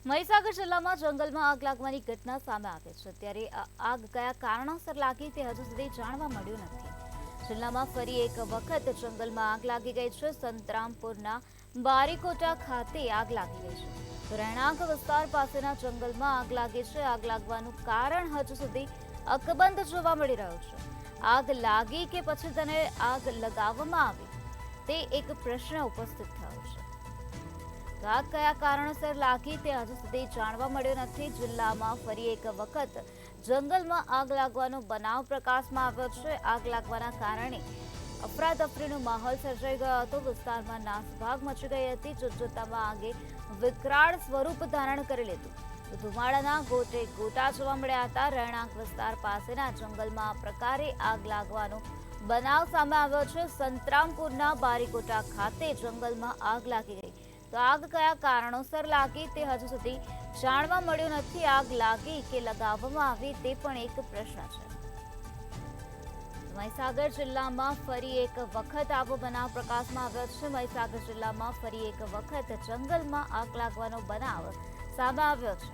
મહીસાગર જિલ્લામાં જંગલમાં આગ લાગવાની ઘટના સામે આવી છે। ત્યારે આ આગ કયા કારણોસર લાગી તે હજુ સુધી જાણવા મળ્યું નથી। જિલ્લામાં ફરી એક વખત જંગલમાં આગ લાગી ગઈ છે। સંતરામપુરના બારીકોટા ખાતે આગ લાગી ગઈ છે। રહેણાંક વિસ્તાર પાસેના જંગલમાં આગ લાગી છે। આગ લાગવાનું કારણ હજુ સુધી અકબંધ જોવા મળી રહ્યું છે। આગ લાગી કે પછી તેને આગ લગાવવામાં આવી તે એક પ્રશ્ન ઉપસ્થિત થયો છે। આગ કયા કારણોસર લાગી તે હજુ સુધી જાણવા મળ્યું નથી। જિલ્લામાં ફરી એક વખત જંગલમાં આગ લાગવાનો બનાવ પ્રકાશમાં આવ્યો છે। આગ લાગવાના કારણે અફરાતફરીનો માહોલ સર્જાઈ ગયો હતો। વિસ્તારમાં નાસભાગ મચી ગઈ હતી। જોતજોતામાં આગે વિકરાળ સ્વરૂપ ધારણ કરી લીધું। ધુમાડાના ગોટે ગોટા જોવા મળ્યા હતા। રહેણાંક વિસ્તાર પાસેના જંગલમાં આ પ્રકારે આગ લાગવાનો બનાવ સામે આવ્યો છે। સંતરામપુરના બારીકોટા ખાતે જંગલમાં આગ લાગી ગઈ તો આગ કયા કારણોસર લાગી તે હજુ સુધી જાણવા મળ્યું નથી। આગ લાગી કે લગાવવામાં આવી તે પણ એક પ્રશ્ન છે। મહીસાગર જિલ્લામાં ફરી એક વખત આવો બનાવ પ્રકાશમાં આવ્યો છે। મહીસાગર જિલ્લામાં ફરી એક વખત જંગલમાં આગ લાગવાનો બનાવ સામે આવ્યો છે।